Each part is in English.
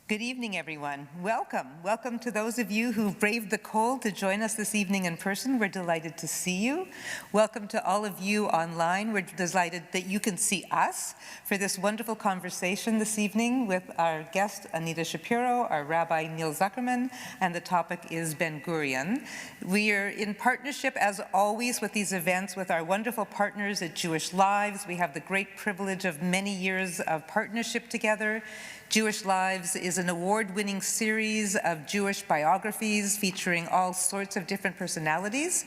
Good evening, everyone. Welcome. Welcome to those of you who've braved the cold to join us this evening in person. We're delighted to see you. Welcome to all of you online. We're delighted that you can see us for this wonderful conversation this evening with our guest, Anita Shapira, our Rabbi Neil Zuckerman, and the topic is Ben-Gurion. We are in partnership, as always, with these events with our wonderful partners at Jewish Lives. We have the great privilege of many years of partnership together. Jewish Lives is an award-winning series of Jewish biographies featuring all sorts of different personalities.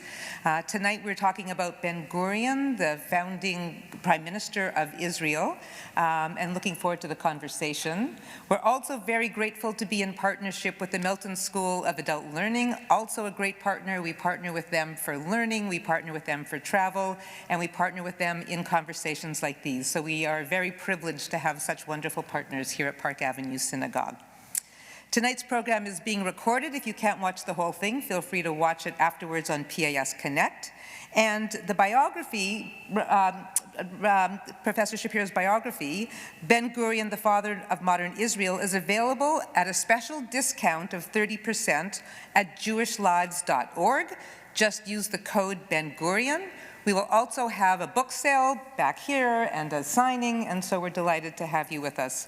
Tonight we're talking about Ben-Gurion, the founding Prime Minister of Israel, and looking forward to the conversation. We're also very grateful to be in partnership with the Milton School of Adult Learning, also a great partner. We partner with them for learning, we partner with them for travel, and we partner with them in conversations like these. So we are very privileged to have such wonderful partners here at Park Avenue Synagogue. Tonight's program is being recorded. If you can't watch the whole thing, feel free to watch it afterwards on PAS Connect. And the biography, Professor Shapira's biography, Ben-Gurion, the Father of Modern Israel, is available at a special discount of 30% at jewishlives.org. Just use the code Ben-Gurion. We will also have a book sale back here and a signing, and so we're delighted to have you with us.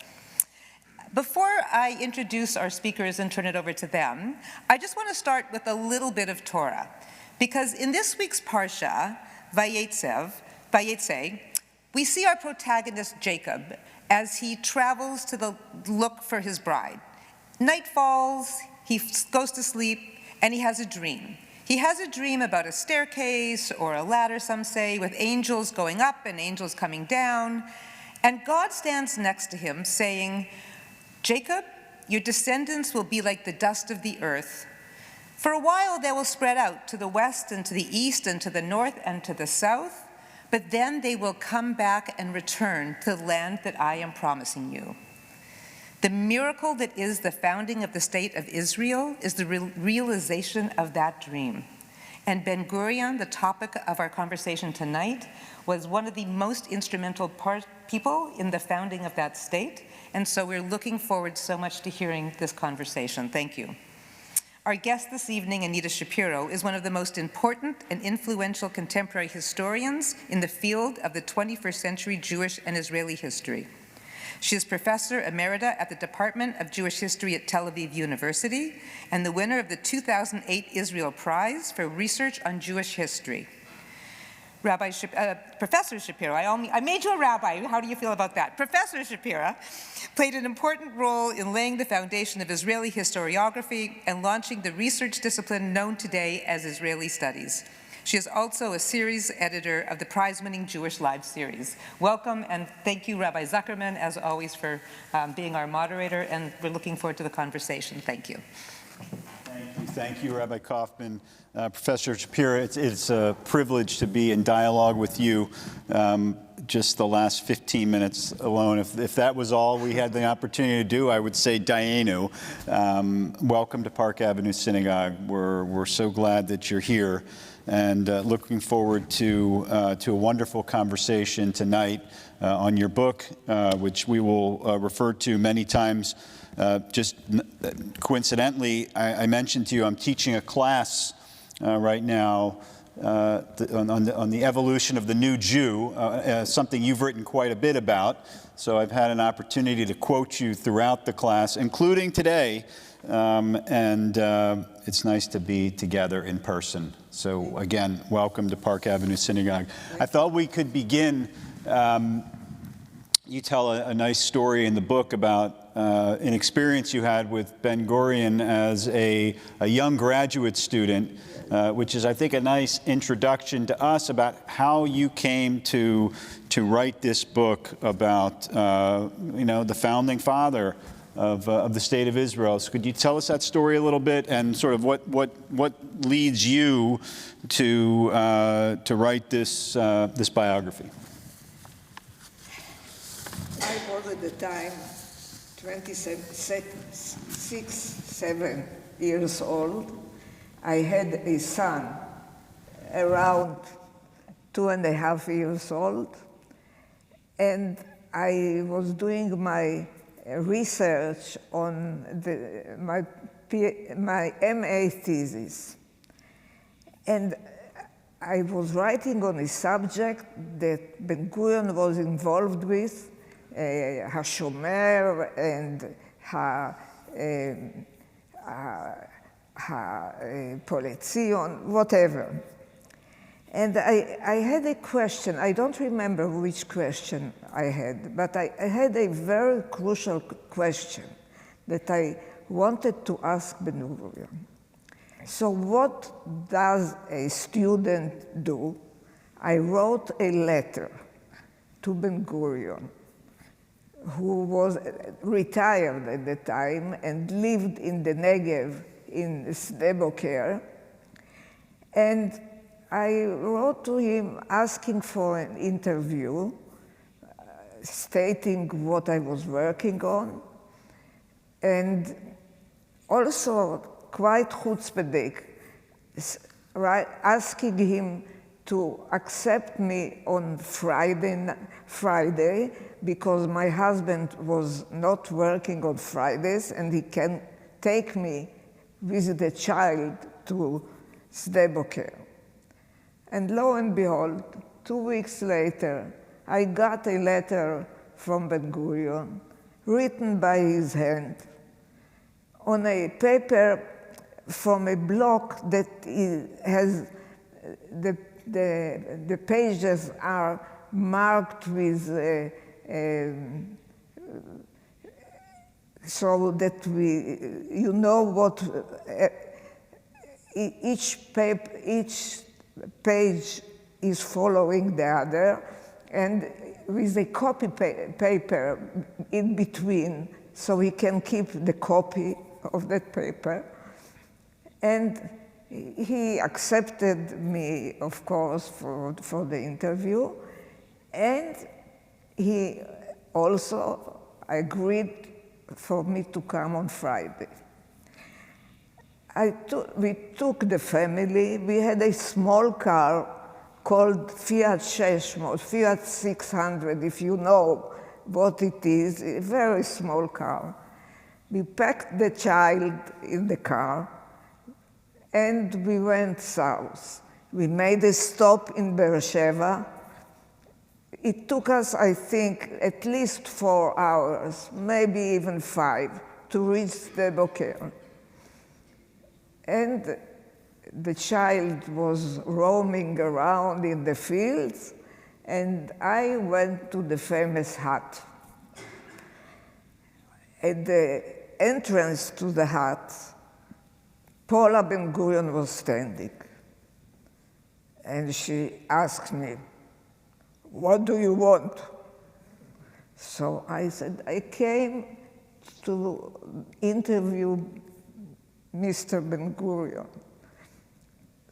Before I introduce our speakers and turn it over to them, I just want to start with a little bit of Torah. Because in this week's Parsha, Vayetze, we see our protagonist Jacob as he travels to look for his bride. Night falls, he goes to sleep, and he has a dream. He has a dream about a staircase or a ladder, some say, with angels going up and angels coming down. And God stands next to him saying, "Jacob, your descendants will be like the dust of the earth. For a while they will spread out to the west and to the east and to the north and to the south, but then they will come back and return to the land that I am promising you." The miracle that is the founding of the state of Israel is the realization of that dream. And Ben-Gurion, the topic of our conversation tonight, was one of the most instrumental people in the founding of that state. And so we're looking forward so much to hearing this conversation. Thank you. Our guest this evening, Anita Shapira, is one of the most important and influential contemporary historians in the field of the 21st century Jewish and Israeli history. She is Professor Emerita at the Department of Jewish History at Tel Aviv University and the winner of the 2008 Israel Prize for Research on Jewish History. Professor Shapira, I made you a rabbi. How do you feel about that? Professor Shapira played an important role in laying the foundation of Israeli historiography and launching the research discipline known today as Israeli Studies. She is also a series editor of the prize-winning Jewish Lives series. Welcome, and thank you, Rabbi Zuckerman, as always, for being our moderator, and we're looking forward to the conversation. Thank you. Thank you, Rabbi Kaufman. Professor Shapira, it's a privilege to be in dialogue with you. Just the last 15 minutes alone, if that was all we had the opportunity to do, I would say anew. Welcome to Park Avenue Synagogue. We're so glad that you're here, and looking forward to a wonderful conversation tonight on your book, which we will refer to many times. Just coincidentally, I mentioned to you I'm teaching a class right now on the evolution of the new Jew, something you've written quite a bit about. So I've had an opportunity to quote you throughout the class, including today, and it's nice to be together in person. So again, welcome to Park Avenue Synagogue. I thought we could begin. You tell a nice story in the book about an experience you had with Ben-Gurion as a young graduate student, which is, I think, a nice introduction to us about how you came to write this book about, the founding father of the state of Israel. So could you tell us that story a little bit, and sort of what leads you to write this biography? I was at the time 7 years old. I had a son around 2.5 years old, and I was doing my research on my MA thesis. And I was writing on a subject that Ben-Gurion was involved with, HaShomer and HaPoletzion, whatever. And I had a question. I don't remember which question I had, but I had a very crucial question that I wanted to ask Ben-Gurion. So what does a student do? I wrote a letter to Ben-Gurion, who was retired at the time and lived in the Negev in Sde Boker. And I wrote to him asking for an interview, stating what I was working on, and also quite chutzpahdik, asking him to accept me on Friday because my husband was not working on Fridays and he can take me with the child to Sde Boker. And lo and behold, 2 weeks later, I got a letter from Ben-Gurion, written by his hand, on a paper from a block that has the pages are marked with so that you know what each page is following the other, and with a copy paper in between, so he can keep the copy of that paper. And he accepted me, of course, for the interview, and he also agreed for me to come on Friday. We took the family. We had a small car called Fiat 600, if you know what it is, a very small car. We packed the child in the car, and we went south. We made a stop in Beersheba. It took us, I think, at least 4 hours, maybe even 5, to reach Sde Boker. And the child was roaming around in the fields, and I went to the famous hut. At the entrance to the hut, Paula Ben-Gurion was standing, and she asked me, "What do you want?" So I said, "I came to interview Mr. Ben-Gurion."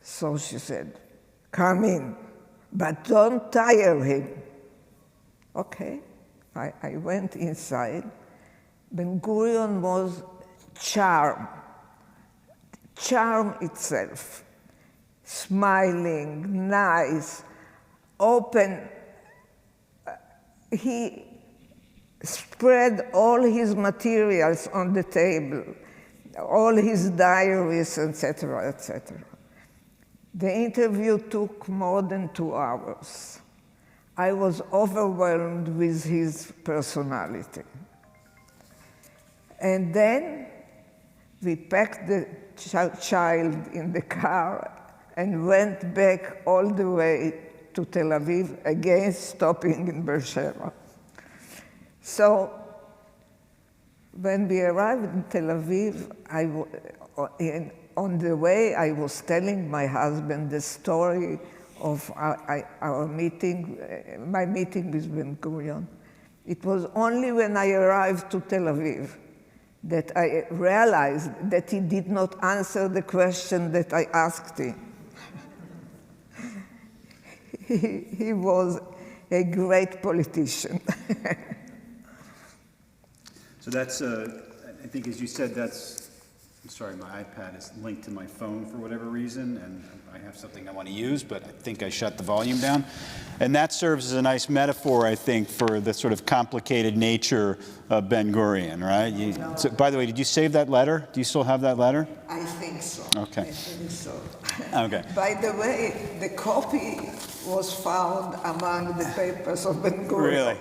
So she said, "Come in, but don't tire him." Okay, I went inside. Ben-Gurion was charm itself, smiling, nice, open. He spread all his materials on the table, all his diaries, etc., etc. The interview took more than 2 hours. I was overwhelmed with his personality. And then we packed the child in the car and went back all the way to Tel Aviv, again stopping in Beersheba. So when we arrived in Tel Aviv, on the way I was telling my husband the story of our meeting, my meeting with Ben-Gurion. It was only when I arrived to Tel Aviv that I realized that he did not answer the question that I asked him. He was a great politician. So that's, I think as you said, that's I'm sorry, my iPad is linked to my phone for whatever reason, and I have something I want to use, but I think I shut the volume down. And that serves as a nice metaphor, I think, for the sort of complicated nature of Ben-Gurion, right? So, by the way, did you save that letter? Do you still have that letter? I think so. Okay. I think so. Okay. By the way, the copy was found among the papers of Ben-Gurion. Really?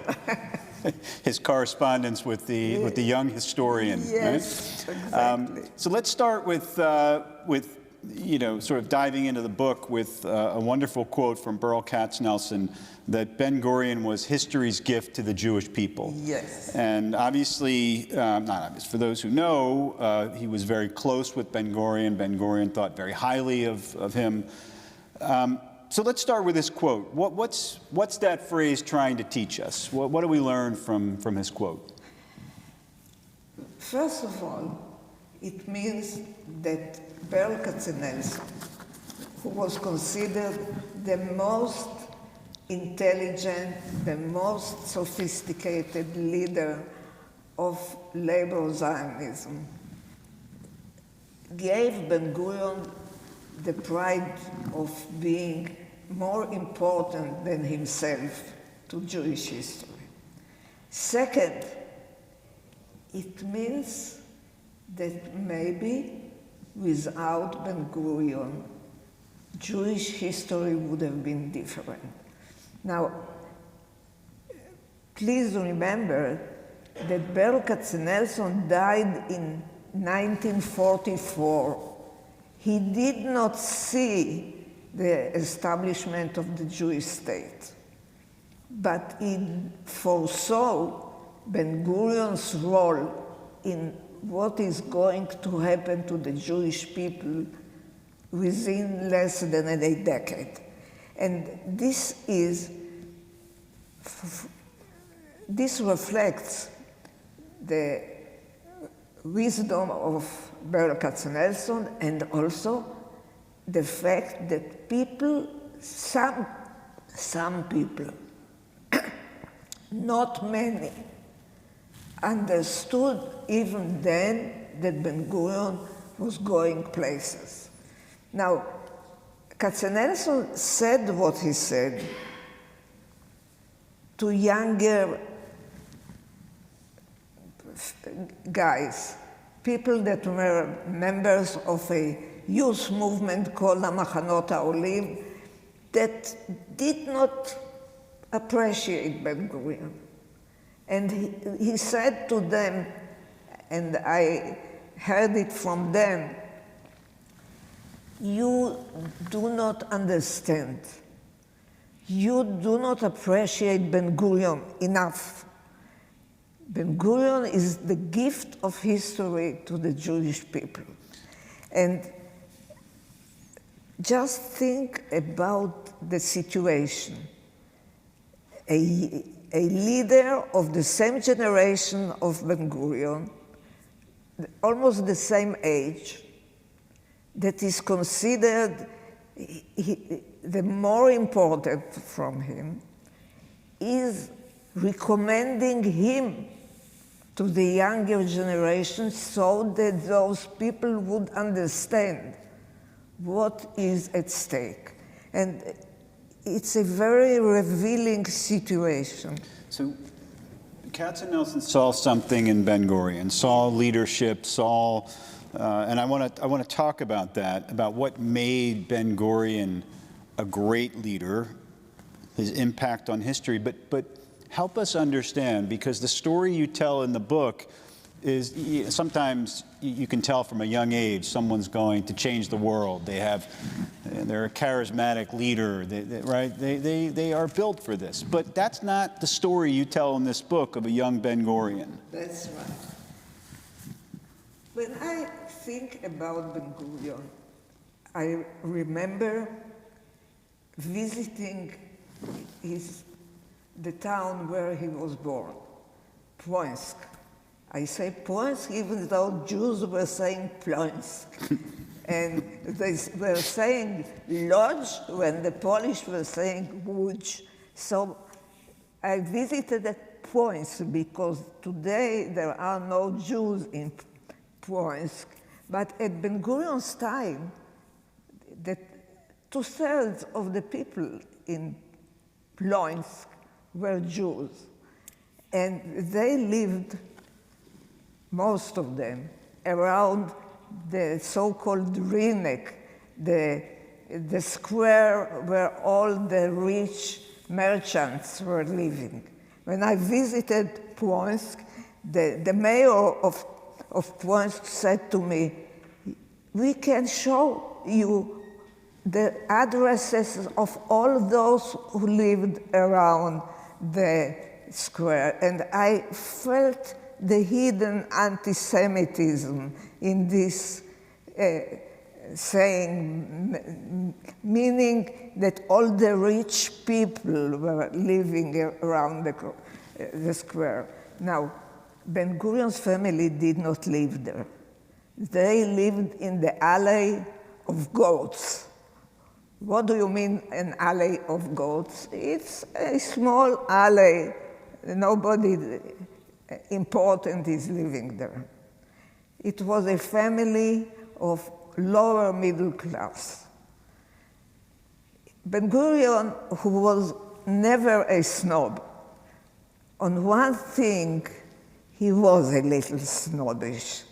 His correspondence with the young historian. Yes, right? exactly. So let's start with sort of diving into the book with a wonderful quote from Burl Katznelson that Ben-Gurion was history's gift to the Jewish people. Yes. And obviously, not obvious, for those who know, he was very close with Ben-Gurion. Ben-Gurion thought very highly of him. So let's start with this quote. What's that phrase trying to teach us? What do we learn from his quote? First of all, it means that Burl Katznelson, who was considered the most intelligent, the most sophisticated leader of labor Zionism, gave Ben-Gurion the pride of being more important than himself to Jewish history. Second, it means that maybe without Ben-Gurion, Jewish history would have been different. Now, please remember that Burl Katznelson died in 1944. He did not see the establishment of the Jewish state, but he foresaw Ben-Gurion's role in what is going to happen to the Jewish people within less than a decade. And this reflects the wisdom of Burl Katznelson and also the fact that people, some people, not many, understood even then that Ben-Gurion was going places. Now, Katznelson said what he said to younger guys, people that were members of a youth movement called Machanot HaOlim that did not appreciate Ben-Gurion. And he said to them, and I heard it from them, you do not understand. You do not appreciate Ben-Gurion enough. Ben-Gurion is the gift of history to the Jewish people. And just think about the situation. A leader of the same generation of Ben-Gurion, almost the same age, that is considered the more important from him, is recommending him to the younger generation so that those people would understand what is at stake. And it's a very revealing situation. So Katznelson saw something in Ben-Gurion, saw leadership, saw, and I want to talk about that, about what made Ben-Gurion a great leader, his impact on history, but help us understand, because the story you tell in the book is sometimes you can tell from a young age someone's going to change the world. They're a charismatic leader, right? They are built for this. But that's not the story you tell in this book of a young Ben-Gurion. That's right. When I think about Ben-Gurion, I remember visiting the town where he was born, Ploensk. I say Ploensk even though Jews were saying Ploensk. And they were saying Lodz when the Polish were saying Łódź. So I visited at Ploensk because today there are no Jews in Ploensk, But at Ben-Gurion's time, the 2/3 of the people in Ploensk were Jews. And they lived, most of them, around the so-called Rynek, the square where all the rich merchants were living. When I visited Ploensk, the mayor of Ploensk said to me, "We can show you the addresses of all those who lived around the square." And I felt the hidden anti-Semitism in this saying, meaning that all the rich people were living around the square. Now, Ben-Gurion's family did not live there. They lived in the alley of goats. What do you mean, an alley of goats? It's a small alley. Nobody important is living there. It was a family of lower middle class. Ben-Gurion, who was never a snob, on one thing he was a little snobbish.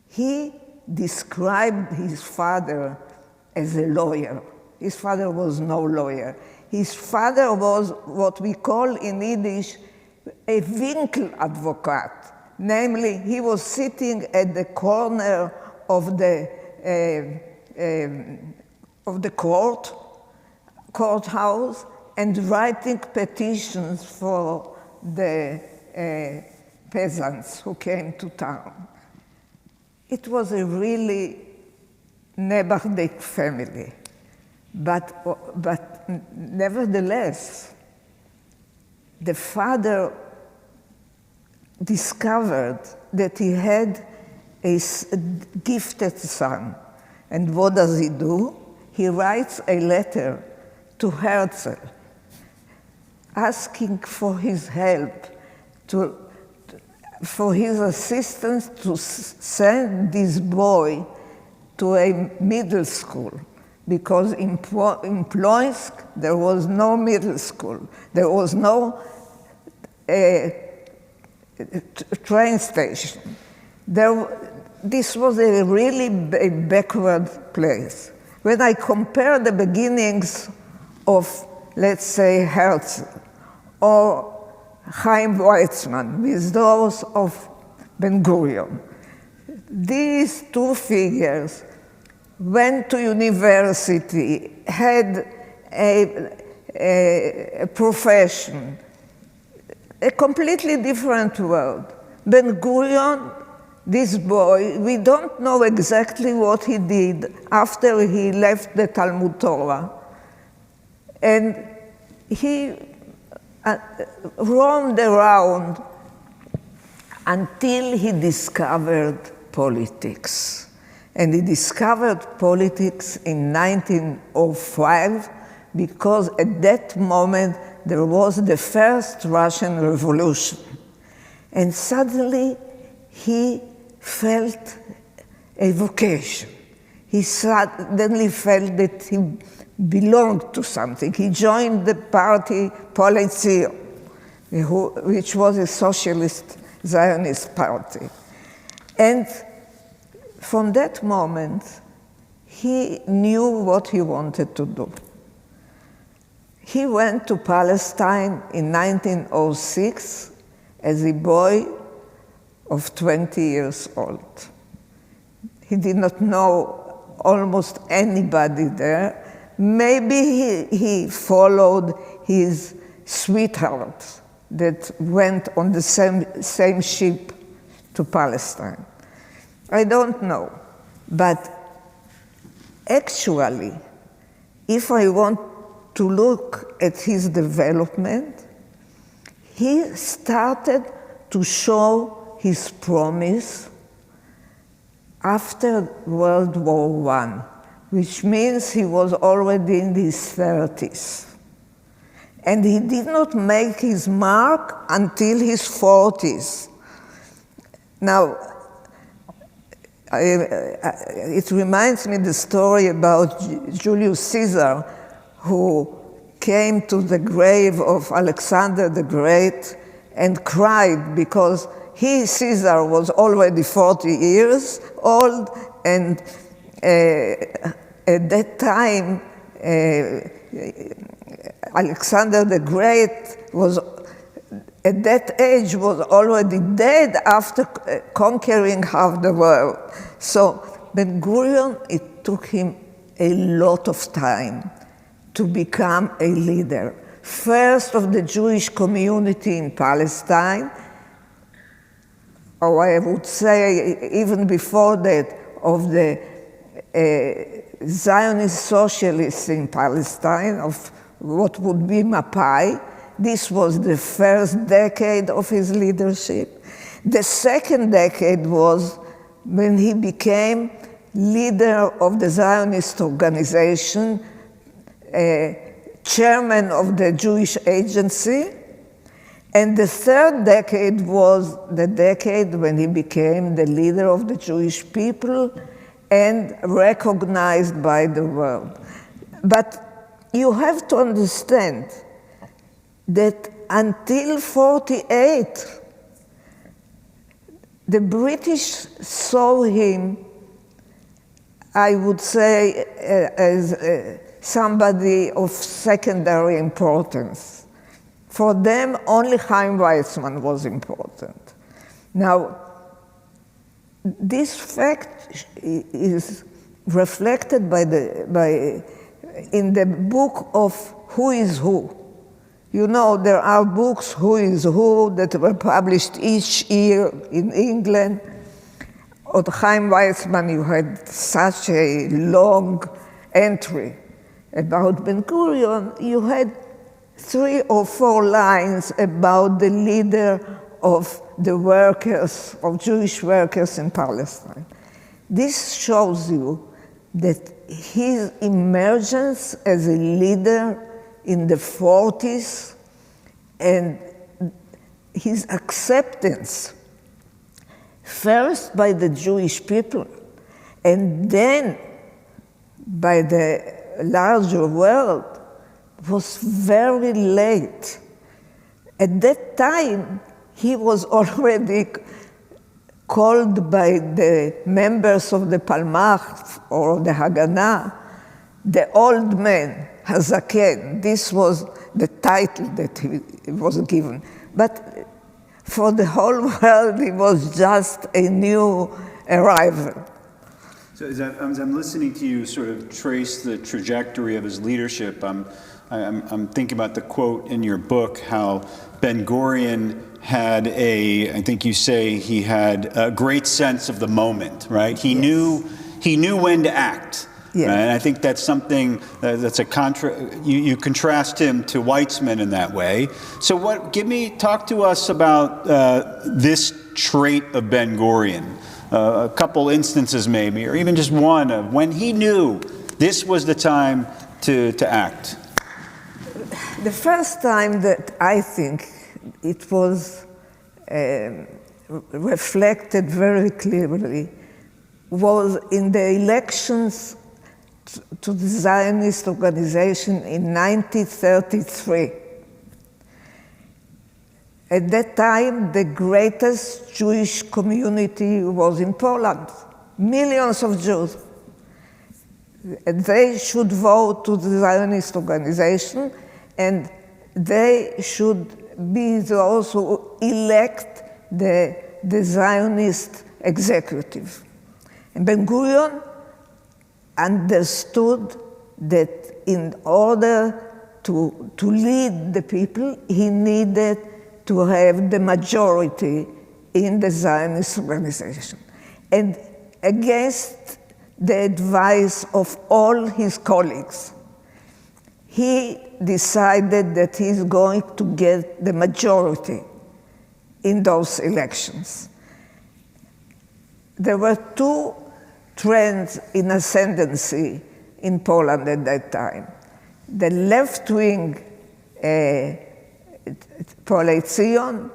He described his father as a lawyer. His father was no lawyer. His father was what we call in Yiddish a Winkeladvokat. Namely, he was sitting at the corner of the courthouse and writing petitions for the peasants who came to town. It was a really Nebardik family. But nevertheless, the father discovered that he had a gifted son. And what does he do? He writes a letter to Herzl, asking for his help, for his assistance to send this boy to a middle school. Because in Ploensk, there was no middle school. There was no train station. This was a really backward place. When I compare the beginnings of, let's say, Herzl or Chaim Weizmann with those of Ben-Gurion, these two figures went to university, had a profession, a completely different world. Ben-Gurion, this boy, we don't know exactly what he did after he left the Talmud Torah. And he roamed around until he discovered politics. And he discovered politics in 1905 because at that moment there was the first Russian Revolution. And suddenly he felt a vocation. He suddenly felt that he belonged to something. He joined the party Politzion, which was a socialist Zionist party. And from that moment, he knew what he wanted to do. He went to Palestine in 1906 as a boy of 20 years old. He did not know almost anybody there. Maybe he followed his sweetheart that went on the same ship to Palestine. I don't know. But actually, if I want to look at his development, he started to show his promise after World War I, which means he was already in his 30s. And he did not make his mark until his 40s. Now, it reminds me the story about Julius Caesar, who came to the grave of Alexander the Great and cried because he, Caesar, was already 40 years old, and at that time, Alexander the Great was, at that age, was already dead after conquering half the world. So Ben-Gurion, it took him a lot of time to become a leader. First of the Jewish community in Palestine, or I would say even before that, of the Zionist socialists in Palestine, of what would be Mapai. This was the first decade of his leadership. The second decade was when he became leader of the Zionist organization, chairman of the Jewish Agency, and the third decade was the decade when he became the leader of the Jewish people and recognized by the world. But you have to understand that until 1948, the British saw him, I would say, as somebody of secondary importance. For them, only Chaim Weizmann was important. Now, this fact is reflected in the book of Who is Who. You know, there are books, Who is Who, that were published each year in England. On Chaim Weizmann, you had such a long entry. About Ben-Gurion, you had 3 or 4 lines about the leader of the workers, of Jewish workers in Palestine. This shows you that his emergence as a leader in the 40s and his acceptance, first by the Jewish people and then by the larger world, was very late. At that time, he was already called by the members of the Palmach or the Haganah, the old man, Hazaken. This was the title that he was given. But for the whole world, he was just a new arrival. So as I'm listening to you sort of trace the trajectory of his leadership, I'm thinking about the quote in your book, how Ben-Gurion had I think you say he had a great sense of the moment, right? He knew when to act. Yes. Right? And I think that's something that's you contrast him to Weizmann in that way. So talk to us about this trait of Ben-Gurion. A couple instances maybe, or even just one of when he knew this was the time to act. The first time that I think it was reflected very clearly was in the elections to the Zionist organization in 1933. At that time, the greatest Jewish community was in Poland, millions of Jews. They should vote to the Zionist organization, and they should be those who elect the Zionist executive. And Ben-Gurion understood that in order to lead the people, he needed to have the majority in the Zionist organization. And against the advice of all his colleagues, he decided that he's going to get the majority in those elections. There were 2 trends in ascendancy in Poland at that time. The left-wing Polei Zion,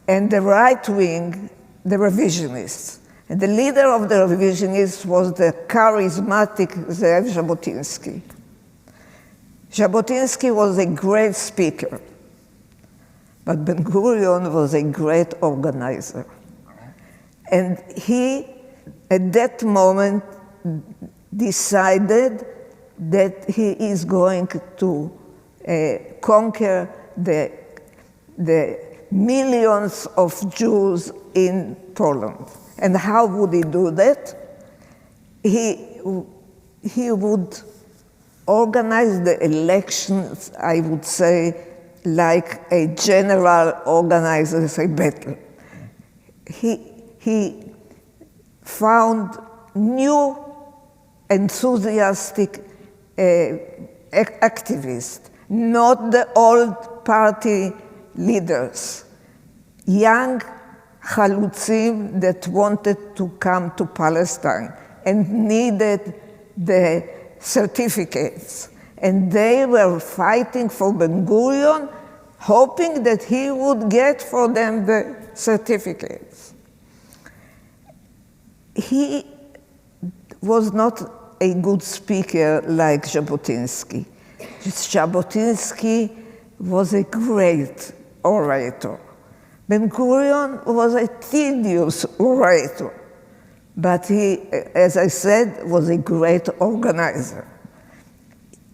and the right wing, the revisionists. And the leader of the revisionists was the charismatic Zev Jabotinsky. Jabotinsky was a great speaker, but Ben-Gurion was a great organizer. And he, at that moment, decided that he is going to conquer the millions of Jews in Poland. And how would he do that? He would organize the elections, I would say, like a general organizes a battle. He found new enthusiastic activists, not the old party leaders, young chalutzim that wanted to come to Palestine and needed the certificates. And they were fighting for Ben-Gurion, hoping that he would get for them the certificates. He was not a good speaker like Jabotinsky. Jabotinsky was a great orator. Ben-Gurion was a tedious orator, but he, as I said, was a great organizer.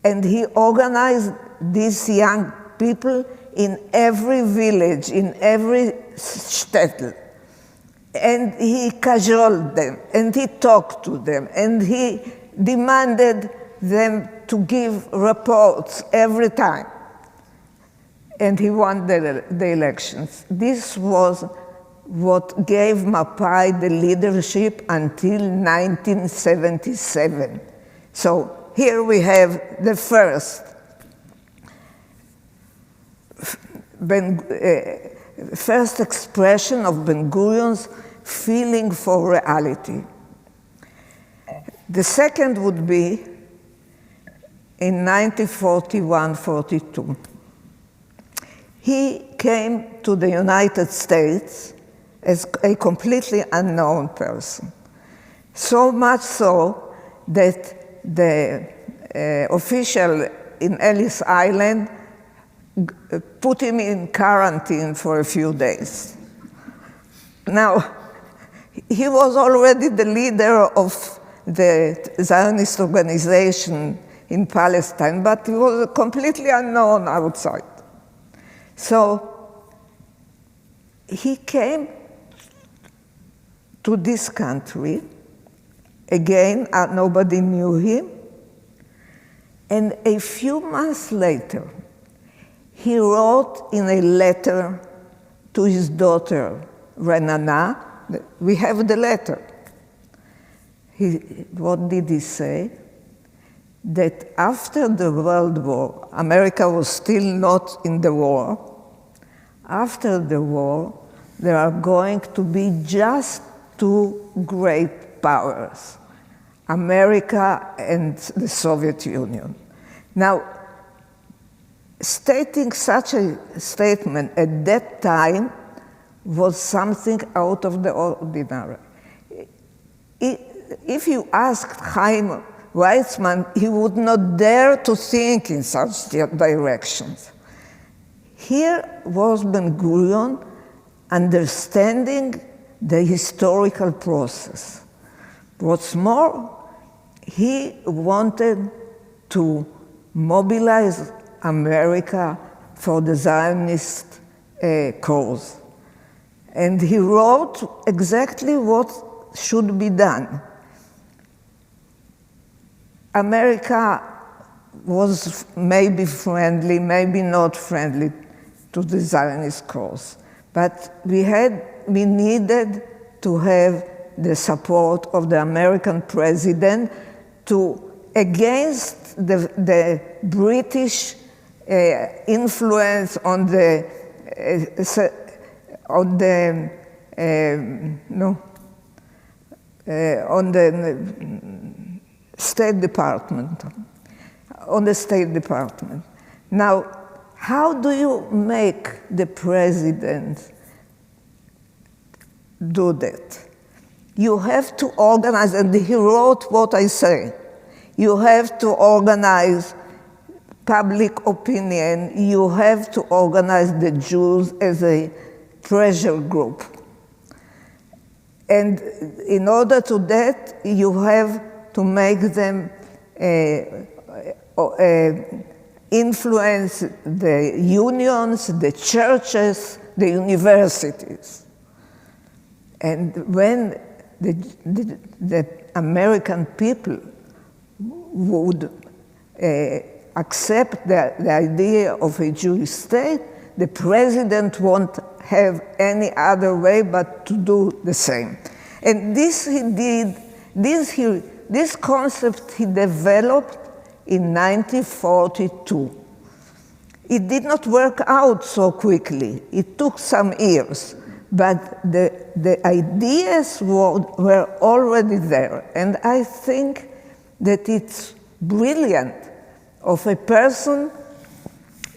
And he organized these young people in every village, in every shtetl. And he cajoled them, and he talked to them, and he demanded them to give reports every time. And he won the elections. This was what gave Mapai the leadership until 1977. So here we have the first expression of Ben-Gurion's feeling for reality. The second would be in 1941-42. He came to the United States as a completely unknown person. So much so that the official in Ellis Island put him in quarantine for a few days. Now, he was already the leader of the Zionist organization in Palestine, but he was completely unknown outside. So he came to this country. Again, nobody knew him. And a few months later, he wrote in a letter to his daughter, Renana. We have the letter. What did he say? That after the World War, America was still not in the war. After the war, there are going to be just two great powers, America and the Soviet Union. Now, stating such a statement at that time was something out of the ordinary. If you asked Chaim Weizmann, he would not dare to think in such directions. Here was Ben-Gurion understanding the historical process. What's more, he wanted to mobilize America for the Zionist cause. And he wrote exactly what should be done. America was maybe friendly, maybe not friendly to the Zionist cause. But we needed to have the support of the American president against the British influence on the State Department, on the State Department. Now, how do you make the president do that? you have to organize, and he wrote what I say, you have to organize public opinion, you have to organize the Jews as a pressure group. And in order to that, you have to make them influence the unions, the churches, the universities. And when the American people would accept the idea of a Jewish state, the president won't have any other way but to do the same. And this he did, this concept he developed in 1942. It did not work out so quickly. It took some years, but the ideas were already there. And I think that it's brilliant of a person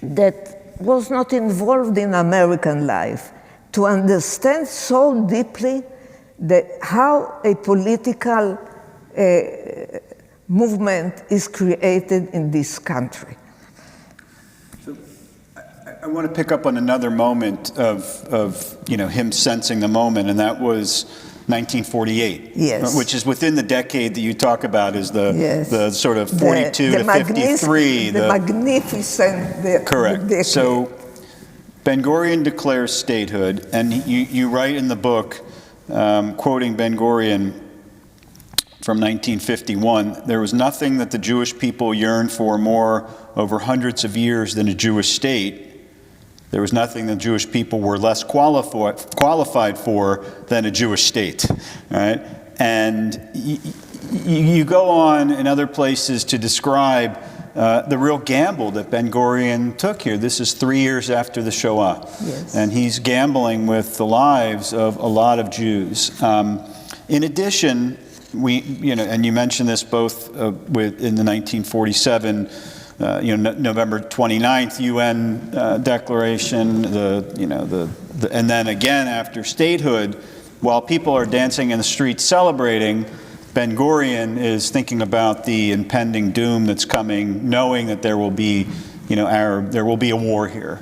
that was not involved in American life to understand so deeply how a political movement is created in this country. So I want to pick up on another moment of him sensing the moment, and that was 1948, yes, which is within the decade that you talk about as the sort of 42 the to 53. The magnificent. Correct. Decade. So Ben-Gurion declares statehood, and you write in the book, quoting Ben-Gurion from 1951, there was nothing that the Jewish people yearned for more over hundreds of years than a Jewish state. There was nothing the Jewish people were less qualified for than a Jewish state, right? And you go on in other places to describe the real gamble that Ben-Gurion took here. This is 3 years after the Shoah, yes, and he's gambling with the lives of a lot of Jews. In addition, and you mentioned this both in the 1947. November 29th UN declaration, and then again after statehood, while people are dancing in the streets celebrating, Ben-Gurion is thinking about the impending doom that's coming, knowing that there will be, there will be a war here.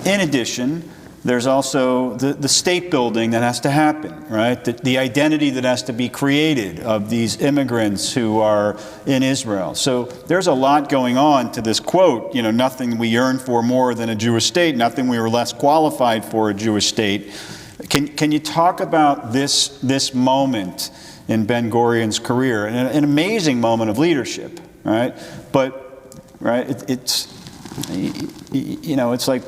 In addition, there's also the state building that has to happen, right? The identity that has to be created of these immigrants who are in Israel. So there's a lot going on to this quote, nothing we yearn for more than a Jewish state, nothing we were less qualified for a Jewish state. Can you talk about this moment in Ben-Gurion's career? An amazing moment of leadership, right? But, right, it's like,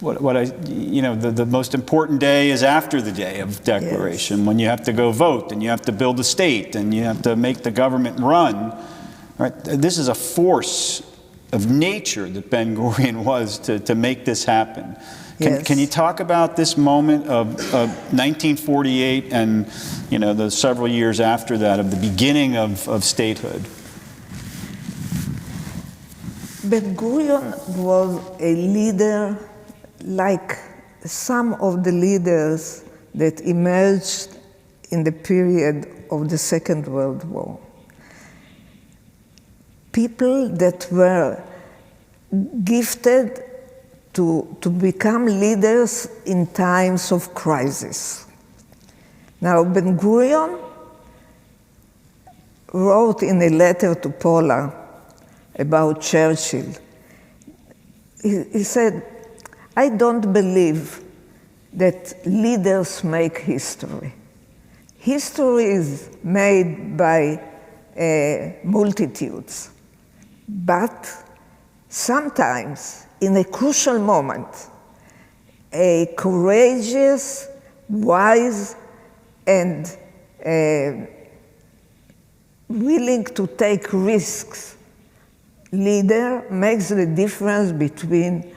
the most important day is after the day of declaration, yes, when you have to go vote and you have to build a state and you have to make the government run. Right? This is a force of nature that Ben-Gurion was to make this happen. Can you talk about this moment of 1948 and the several years after that, of the beginning of statehood? Ben-Gurion was a leader like some of the leaders that emerged in the period of the Second World War. People that were gifted to become leaders in times of crisis. Now, Ben-Gurion wrote in a letter to Paula about Churchill. He said, I don't believe that leaders make history. History is made by multitudes. But sometimes, in a crucial moment, a courageous, wise, and willing to take risks leader makes the difference between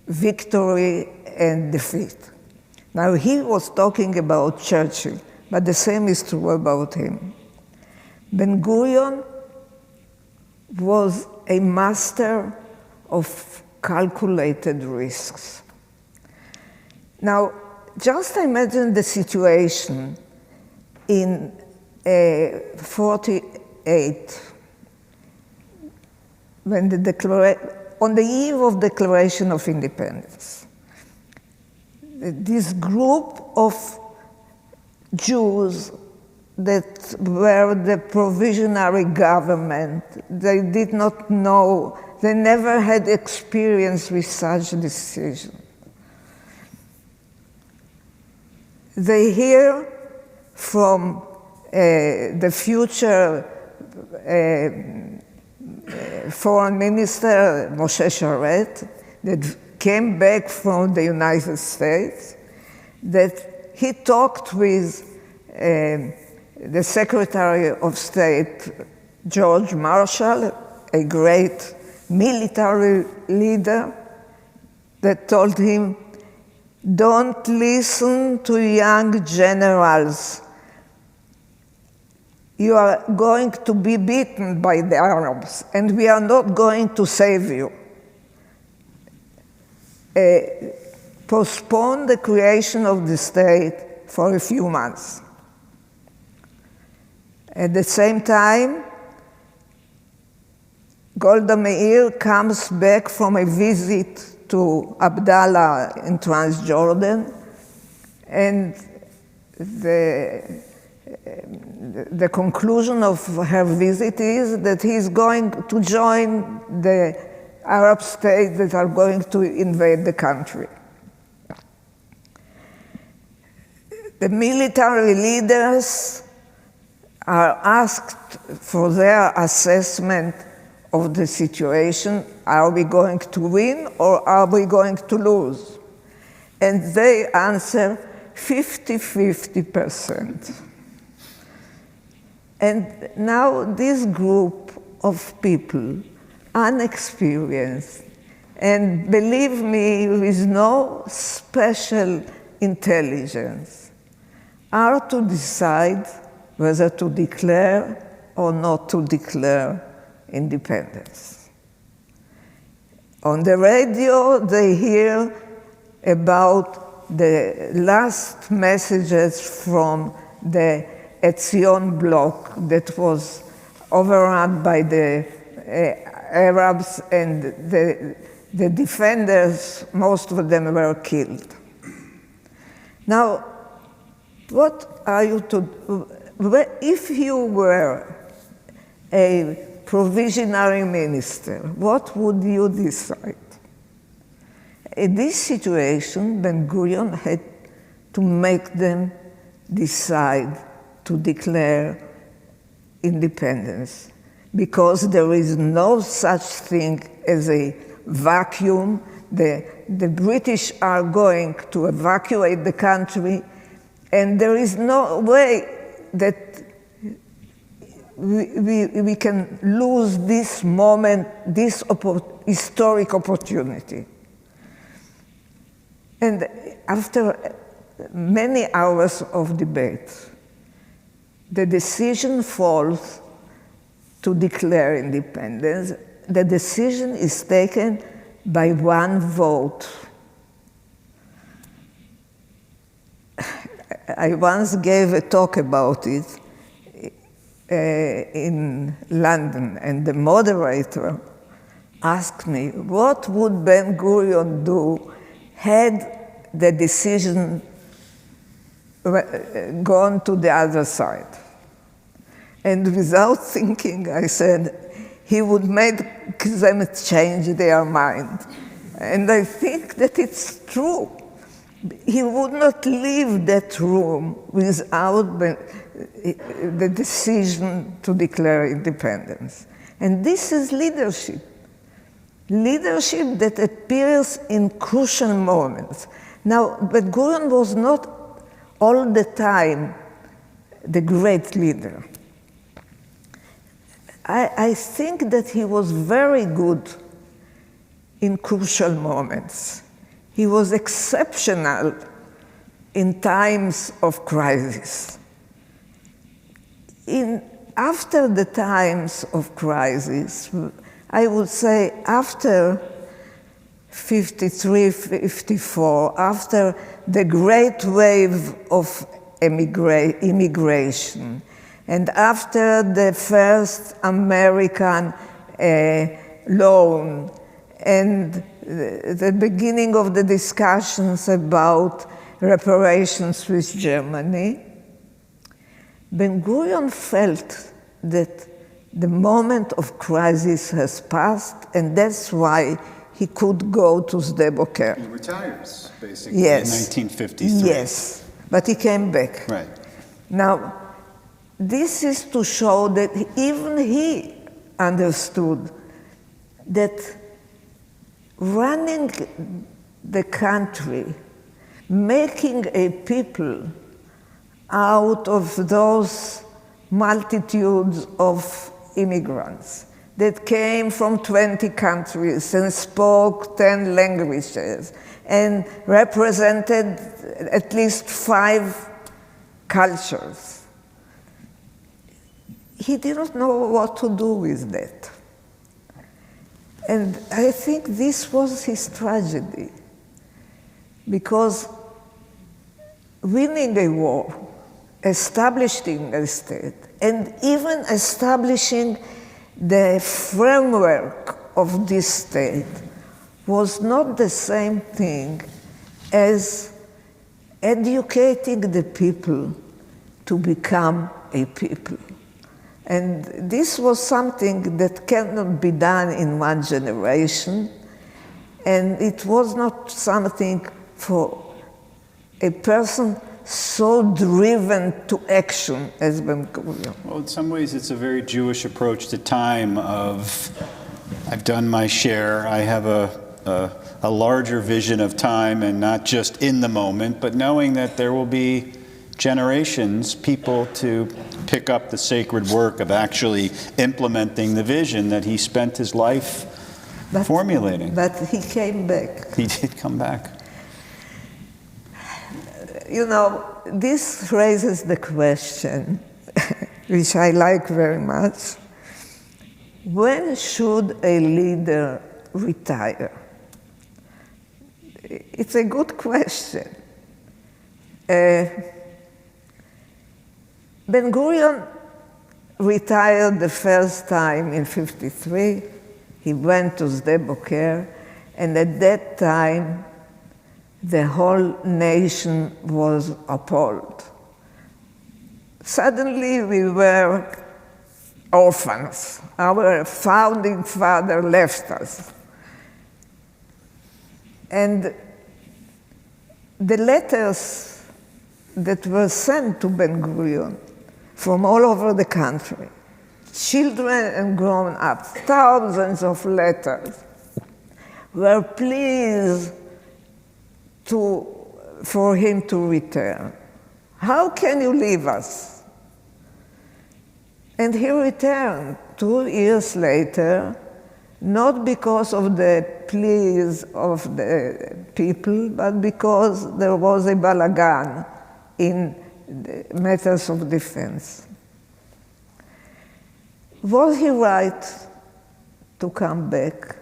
victory and defeat. Now, he was talking about Churchill, but the same is true about him. Ben-Gurion was a master of calculated risks. Now, just imagine the situation in 48, when on the eve of Declaration of Independence, this group of Jews that were the provisionary government, they did not know, they never had experience with such a decision. They hear from the future foreign minister, Moshe Sharet, that came back from the United States, that he talked with the Secretary of State, George Marshall, a great military leader, that told him, don't listen to young generals. You are going to be beaten by the Arabs, and we are not going to save you. Postpone the creation of the state for a few months. At the same time, Golda Meir comes back from a visit to Abdallah in Transjordan, and the conclusion of her visit is that he's going to join the Arab states that are going to invade the country. The military leaders are asked for their assessment of the situation. Are we going to win or are we going to lose? And they answer 50-50%. And now this group of people, unexperienced, and believe me, with no special intelligence, are to decide whether to declare or not to declare independence. On the radio, they hear about the last messages from the Etzion bloc that was overrun by the Arabs, and the defenders, most of them were killed. Now, what are you to do? If you were a provisionary minister, what would you decide? In this situation, Ben-Gurion had to make them decide to declare independence, because there is no such thing as a vacuum. The British are going to evacuate the country, and there is no way that we can lose this moment, this historic opportunity. And after many hours of debate, the decision falls to declare independence. The decision is taken by one vote. I once gave a talk about it in London, and the moderator asked me, what would Ben-Gurion do had the decision gone to the other side? And without thinking, I said, he would make them change their mind. And I think that it's true. He would not leave that room without the decision to declare independence. And this is leadership. Leadership that appears in crucial moments. Now, Ben-Gurion was not all the time the great leader. I think that he was very good in crucial moments. He was exceptional in times of crisis. After the times of crisis, I would say after 53, 54, after the great wave of immigration. And after the first American loan and the beginning of the discussions about reparations with Germany, Ben-Gurion felt that the moment of crisis has passed, and that's why he could go to Sde-Boker. He retires, basically, yes. in 1953. Yes, but he came back. Right. Now, this is to show that even he understood that running the country, making a people out of those multitudes of immigrants that came from 20 countries and spoke 10 languages and represented at least 5 cultures. He didn't know what to do with that. And I think this was his tragedy, because winning a war, establishing a state, and even establishing the framework of this state was not the same thing as educating the people to become a people. And this was something that cannot be done in one generation, and it was not something for a person so driven to action as Ben-Gurion. Well, in some ways, it's a very Jewish approach to time of, I've done my share, I have a larger vision of time, and not just in the moment, but knowing that there will be generations, people to pick up the sacred work of actually implementing the vision that he spent his life formulating. But he came back. He did come back. You know, this raises the question, which I like very much. When should a leader retire? It's a good question. Ben-Gurion retired the first time in '53. He went to Sde-Boker, and at that time, the whole nation was appalled. Suddenly, we were orphans. Our founding father left us. And the letters that were sent to Ben-Gurion from all over the country, children and grown-ups, thousands of letters, were pleas for him to return. How can you leave us? And he returned 2 years later, not because of the pleas of the people, but because there was a balagan in the matters of defense. Was he right to come back?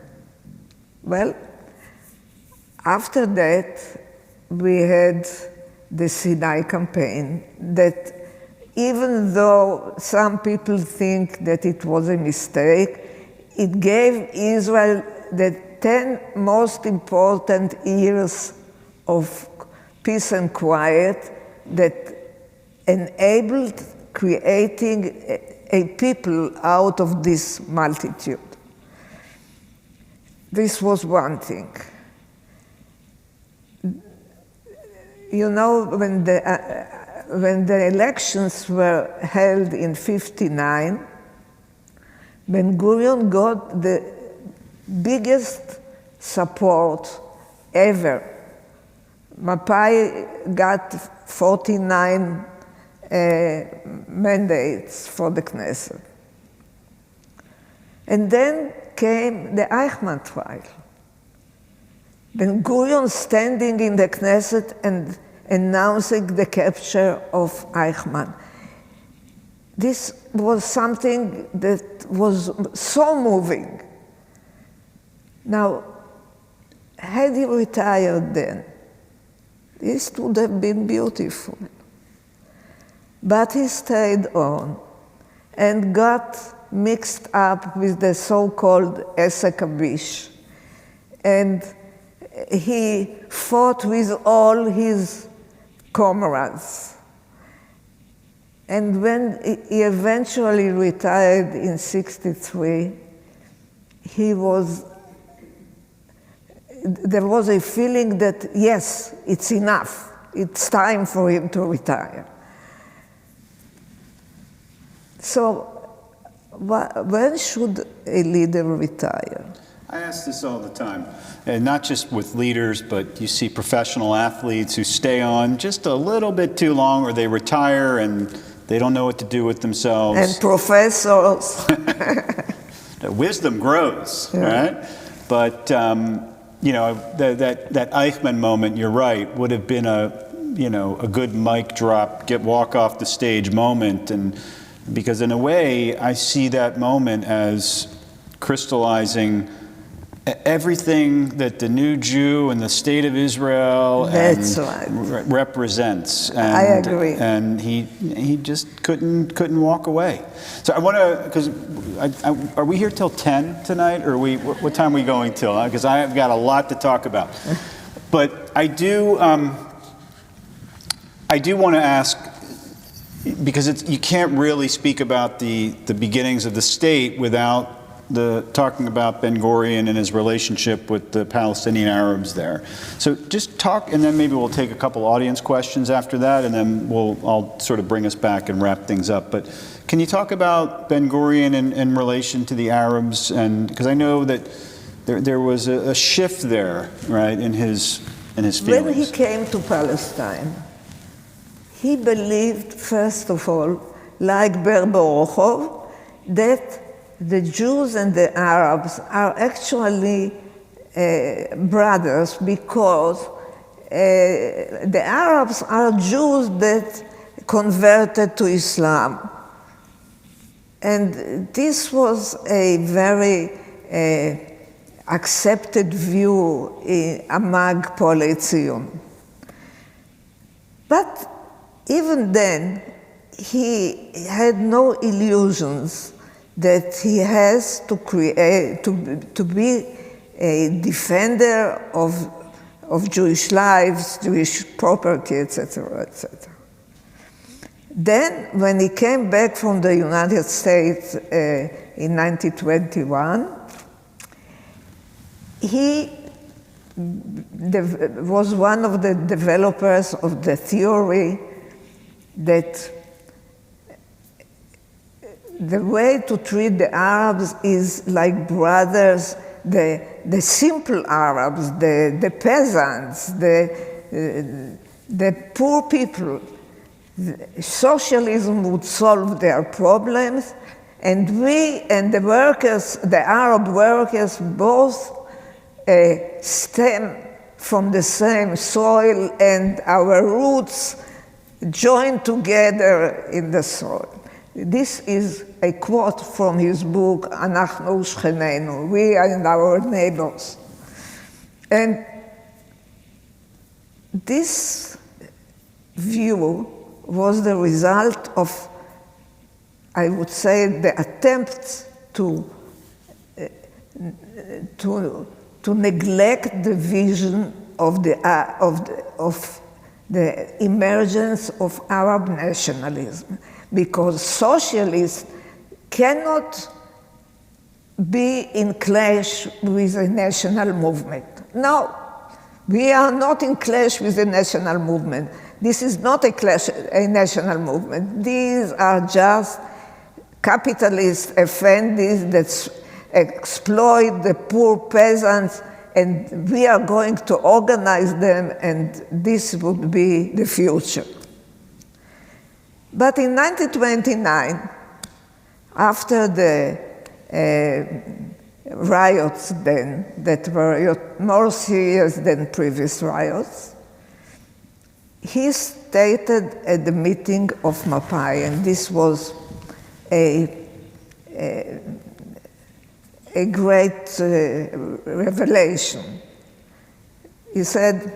Well, after that, we had the Sinai campaign that, even though some people think that it was a mistake, it gave Israel the 10 most important years of peace and quiet that enabled creating a people out of this multitude. This was one thing. You know, when the elections were held in '59, Ben-Gurion got the biggest support ever. Mapai got 49 mandates for the Knesset. And then came the Eichmann trial. Ben-Gurion standing in the Knesset and announcing the capture of Eichmann. This was something that was so moving. Now, had he retired then, this would have been beautiful. But he stayed on and got mixed up with the so-called Esek Abish. And he fought with all his comrades. And when he eventually retired in '63, there was a feeling that, yes, it's enough. It's time for him to retire. So when should a leader retire? I ask this all the time, and not just with leaders, but you see professional athletes who stay on just a little bit too long, or they retire and they don't know what to do with themselves. And professors. The wisdom grows, right? But you know, that Eichmann moment, you're right, would have been a good mic drop, walk off the stage moment, and because in a way, I see that moment as crystallizing everything that the new Jew and the state of Israel represents. And, I agree. And he just couldn't walk away. So I want to, because are we here till 10 tonight, or what time are we going till? Because I've got a lot to talk about. But I do want to ask, because you can't really speak about the beginnings of the state without talking about Ben-Gurion and his relationship with the Palestinian Arabs there. So just talk, and then maybe we'll take a couple audience questions after that, and then I'll sort of bring us back and wrap things up. But can you talk about Ben-Gurion in relation to the Arabs? And because I know that there was a shift there, right, in his feelings. When he came to Palestine, he believed, first of all, like Ber-Borochov, that the Jews and the Arabs are actually brothers, because the Arabs are Jews that converted to Islam. And this was a very accepted view among Poalei Zion. But even then, he had no illusions that he has to create, to be a defender of Jewish lives, Jewish property, etc., etc. Then, when he came back from the United States in 1921, he was one of the developers of the theory that the way to treat the Arabs is like brothers, the simple Arabs, the peasants, the poor people. Socialism would solve their problems, and we and the workers, the Arab workers, both stem from the same soil, and our roots join together in the soil. This is a quote from his book, Anachnu Shcheneinu, We and Our Neighbors. And this view was the result of, I would say, the attempts to neglect the vision of the emergence of Arab nationalism, because socialists cannot be in clash with a national movement. No, we are not in clash with the national movement. This is not a national movement. These are just capitalist effendis that exploit the poor peasants, and we are going to organize them, and this would be the future. But in 1929, after the riots then, that were more serious than previous riots, he stated at the meeting of Mapai, and this was a great revelation. He said,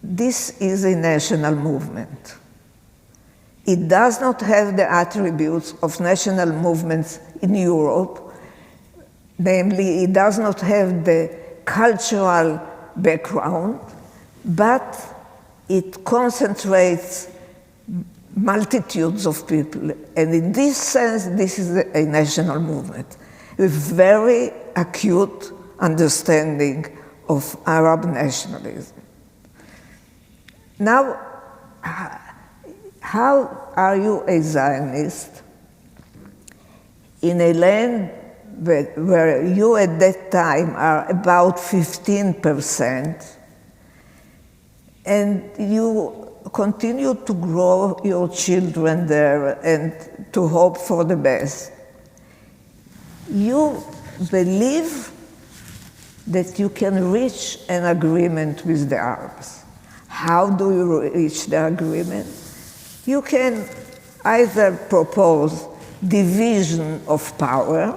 "This is a national movement. It does not have the attributes of national movements in Europe. Namely, it does not have the cultural background, but it concentrates multitudes of people. And in this sense, this is a national movement with very acute understanding of Arab nationalism. Now, how are you a Zionist in a land where you at that time are about 15%, and you continue to grow your children there and to hope for the best? You believe that you can reach an agreement with the Arabs. How do you reach the agreement? You can either propose division of power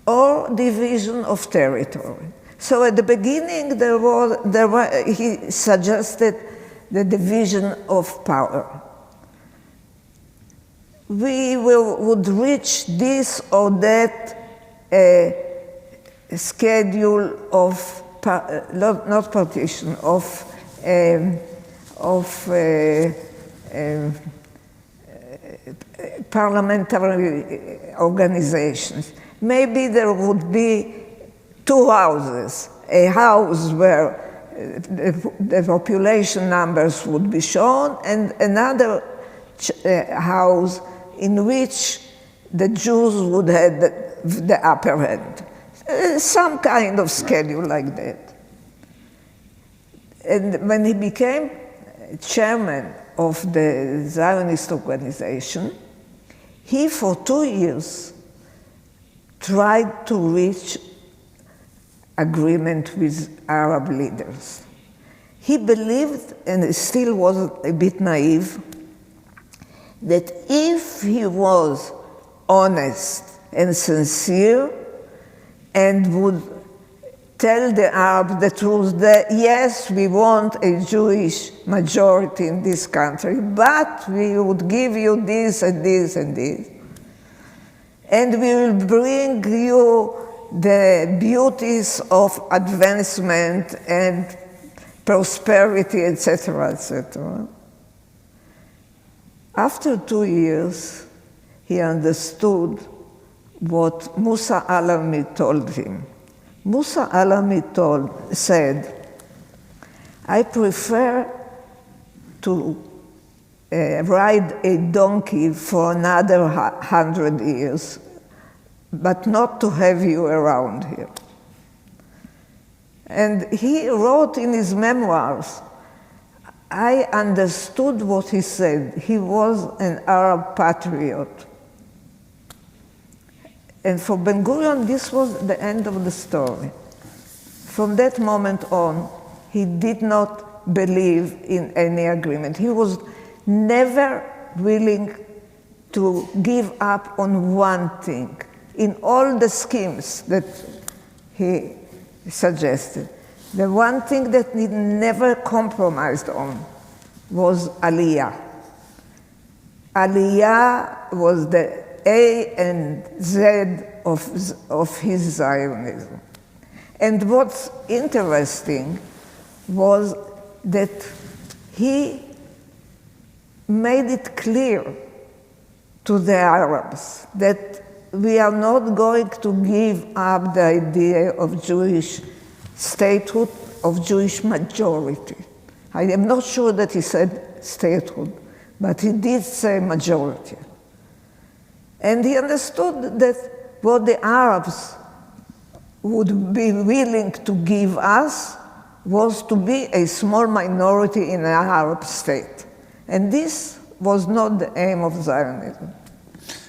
or division of territory. So at the beginning, he suggested the division of power. We would reach this or that schedule of, not partition, of parliamentary organizations. Maybe there would be two houses, a house where the population numbers would be shown, and another house in which the Jews would have the upper hand. Some kind of schedule like that. And when he became chairman of the Zionist organization, he for 2 years tried to reach agreement with Arab leaders. He believed, and still was a bit naive, that if he was honest and sincere and would tell the Arabs the truth that yes, we want a Jewish majority in this country, but we would give you this and this and this, and we will bring you the beauties of advancement and prosperity, etc., etc. After 2 years, he understood what Musa Alami told him. Musa Alami said, I prefer to ride a donkey for another 100 years, but not to have you around here. And he wrote in his memoirs, I understood what he said. He was an Arab patriot. And for Ben-Gurion, this was the end of the story. From that moment on, he did not believe in any agreement. He was never willing to give up on one thing. In all the schemes that he suggested, the one thing that he never compromised on was Aliyah. Aliyah was the A and Z of his Zionism. And what's interesting was that he made it clear to the Arabs that we are not going to give up the idea of Jewish statehood, of Jewish majority. I am not sure that he said statehood, but he did say majority. And he understood that what the Arabs would be willing to give us was to be a small minority in an Arab state. And this was not the aim of Zionism.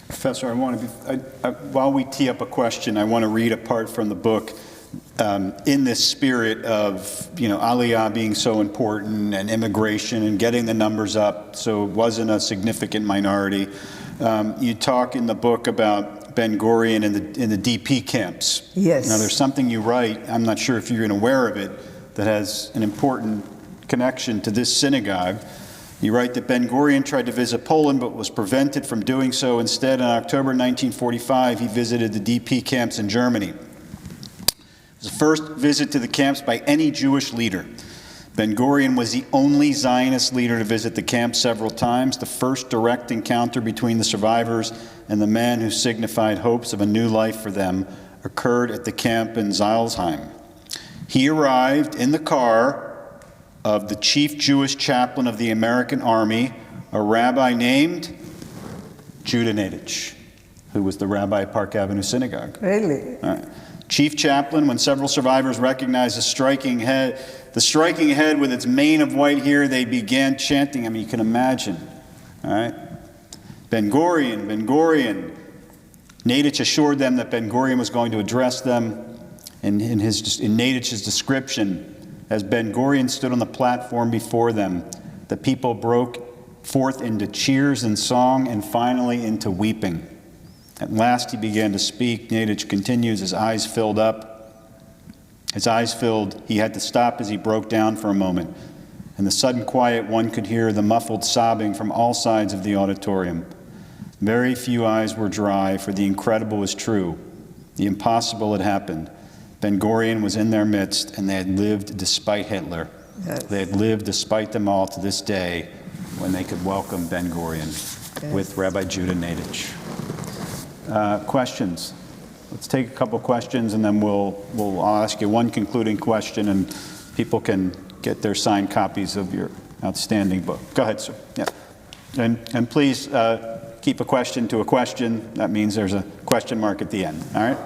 Professor, while we tee up a question, I want to read a part from the book in this spirit of, Aliyah being so important and immigration and getting the numbers up so it wasn't a significant minority. You talk in the book about Ben-Gurion in the DP camps. Yes. Now, there's something you write, I'm not sure if you're aware of it, that has an important connection to this synagogue. You write that Ben-Gurion tried to visit Poland but was prevented from doing so. Instead, in October 1945, he visited the DP camps in Germany. It was the first visit to the camps by any Jewish leader. Ben-Gurion was the only Zionist leader to visit the camp several times. The first direct encounter between the survivors and the man who signified hopes of a new life for them occurred at the camp in Zilsheim. He arrived in the car of the chief Jewish chaplain of the American Army, a rabbi named Judah Nadich, who was the rabbi at Park Avenue Synagogue. Really? All right. Chief chaplain, when several survivors recognized the striking head with its mane of white hair, they began chanting. I mean, you can imagine. All right? Ben-Gurion, Ben-Gurion. Nadich assured them that Ben-Gurion was going to address them. In Nadich's description, as Ben-Gurion stood on the platform before them, the people broke forth into cheers and song and finally into weeping. At last he began to speak. Nadich continues, his eyes filled up. His eyes filled, he had to stop as he broke down for a moment. In the sudden quiet, one could hear the muffled sobbing from all sides of the auditorium. Very few eyes were dry, for the incredible was true. The impossible had happened. Ben-Gurion was in their midst, and they had lived despite Hitler. Yes. They had lived despite them all to this day, when they could welcome Ben-Gurion with Rabbi Judah Nadich. Questions? Let's take a couple questions, and then I'll ask you one concluding question, and people can get their signed copies of your outstanding book. Go ahead, sir. Yeah. And please keep a question to a question. That means there's a question mark at the end. All right?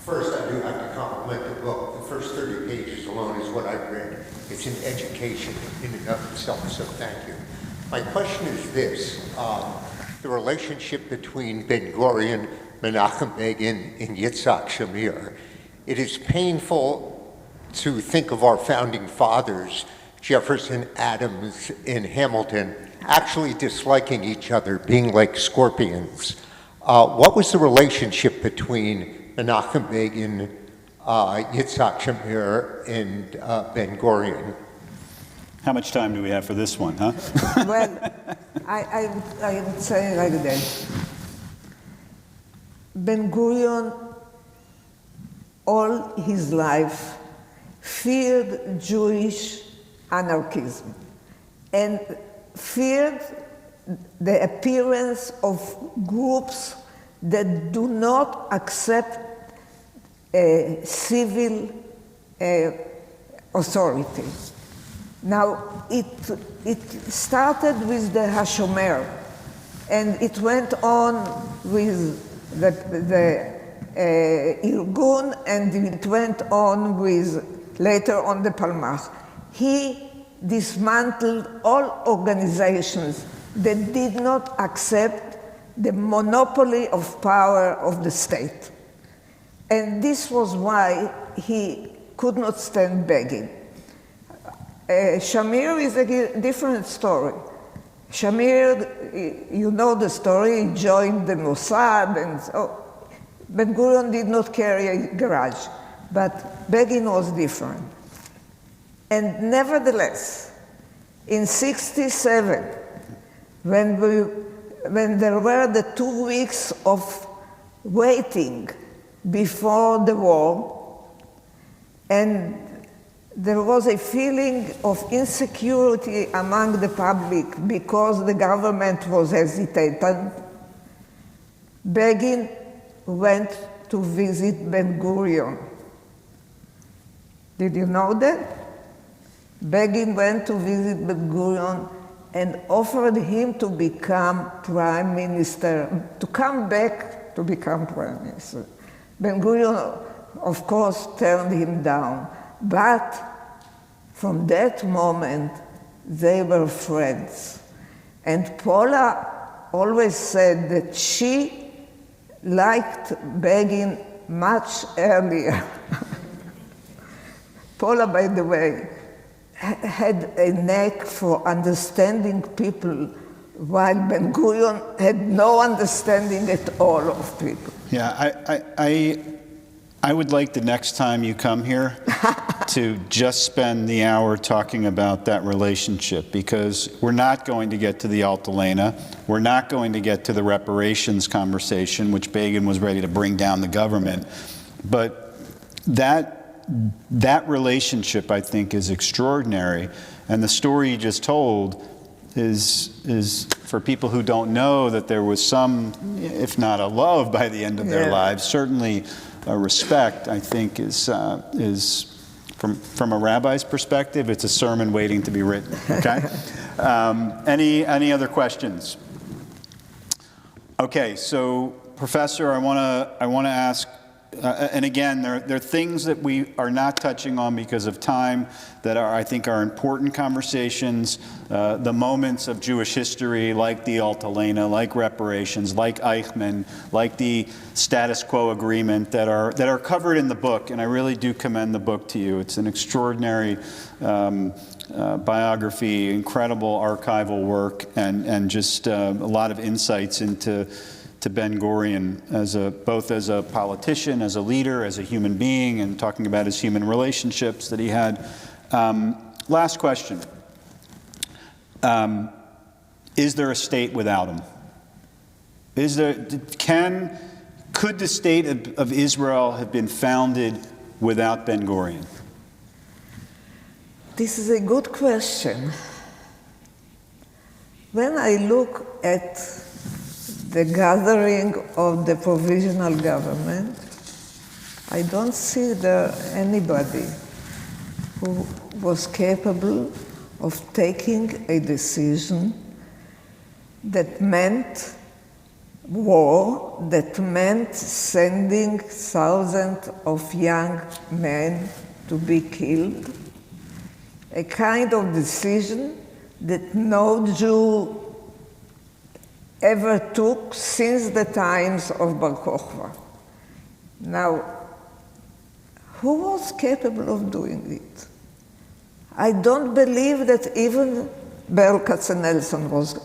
First, I do have to compliment the book. The first 30 pages alone is what I've read. It's an education in and of itself, so thank you. My question is this. The relationship between Ben-Gurion, Menachem Begin, and Yitzhak Shamir. It is painful to think of our founding fathers, Jefferson, Adams, and Hamilton, actually disliking each other, being like scorpions. What was the relationship between Menachem Begin, Yitzhak Shamir, and Ben-Gurion? How much time do we have for this one, huh? Well, I would say like that. Ben-Gurion, all his life, feared Jewish anarchism and feared the appearance of groups that do not accept civil authority. Now, it started with the Hashomer, and it went on with the Irgun, and it went on with, later on, the Palmach. He dismantled all organizations that did not accept the monopoly of power of the state. And this was why he could not stand begging. Shamir is a different story. Shamir, you know the story, he joined the Mossad, and so Ben-Gurion did not carry a garage, but Begin was different. And nevertheless, in '67, when there were the 2 weeks of waiting before the war, and there was a feeling of insecurity among the public because the government was hesitant, Begin went to visit Ben-Gurion. Did you know that? Begin went to visit Ben-Gurion and offered him to become prime minister, to come back to become prime minister. Ben-Gurion, of course, turned him down. But from that moment, they were friends. And Paula always said that she liked Begin much earlier. Paula, by the way, had a knack for understanding people, while Ben-Gurion had no understanding at all of people. Yeah, I would like the next time you come here to just spend the hour talking about that relationship, because we're not going to get to the Altalena. We're not going to get to the reparations conversation, which Begin was ready to bring down the government. But that relationship, I think, is extraordinary. And the story you just told is for people who don't know that there was some, if not a love by the end of their lives, certainly a respect, I think, is from a rabbi's perspective, it's a sermon waiting to be written. Okay. Any other questions? Okay. So, Professor, I want to ask. And again, there are things that we are not touching on because of time that I think are important conversations. The moments of Jewish history, like the Altalena, like reparations, like Eichmann, like the status quo agreement, that are covered in the book. And I really do commend the book to you. It's an extraordinary biography, incredible archival work, and just a lot of insights into Ben-Gurion both as a politician, as a leader, as a human being, and talking about his human relationships that he had. Last question. Is there a state without him? Could the state of Israel have been founded without Ben-Gurion? This is a good question. When I look at the gathering of the provisional government, I don't see there anybody who was capable of taking a decision that meant war, that meant sending thousands of young men to be killed, a kind of decision that no Jew ever took since the times of Bar Kokhba. Now, who was capable of doing it? I don't believe that even Berl Katzenelson was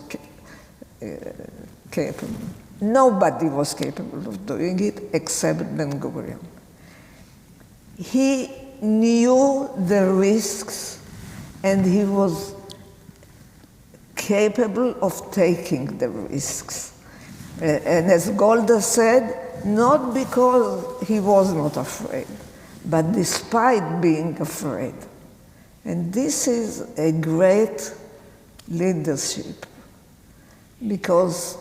capable. Nobody was capable of doing it except Ben-Gurion. He knew the risks, and he was capable of taking the risks. And as Golda said, not because he was not afraid, but despite being afraid. And this is a great leadership, because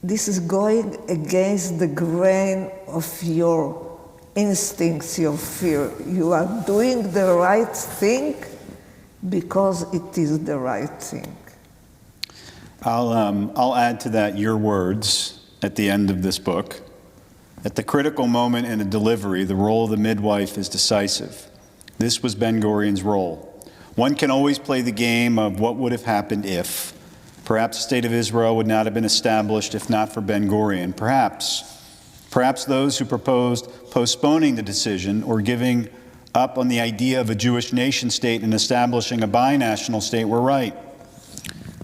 this is going against the grain of your instincts, your fear. You are doing the right thing because it is the right thing. I'll add to that your words at the end of this book. At the critical moment in a delivery, the role of the midwife is decisive. This was Ben-Gurion's role. One can always play the game of what would have happened if. Perhaps the state of Israel would not have been established if not for Ben-Gurion. Perhaps those who proposed postponing the decision or giving up on the idea of a Jewish nation state and establishing a binational state were right.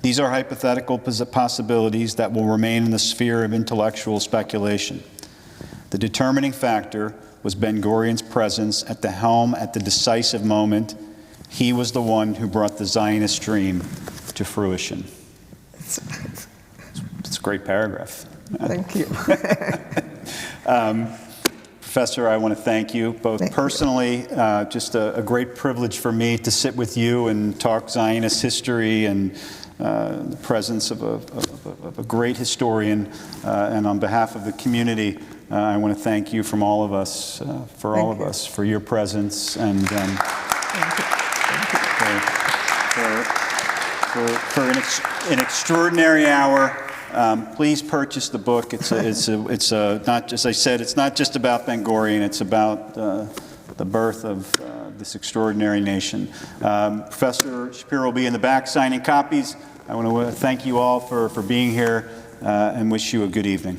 These are hypothetical possibilities that will remain in the sphere of intellectual speculation. The determining factor was Ben-Gurion's presence at the helm at the decisive moment. He was the one who brought the Zionist dream to fruition. It's a great paragraph. Thank you. Professor, I want to thank you both personally. Just a great privilege for me to sit with you and talk Zionist history and the presence of a great historian. And on behalf of the community, I want to thank you from all of us, for your presence and for an extraordinary hour. Please purchase the book. It's not, as I said, it's not just about Ben-Gurion. It's about the birth of this extraordinary nation. Professor Shapira will be in the back signing copies. I want to thank you all for being here and wish you a good evening.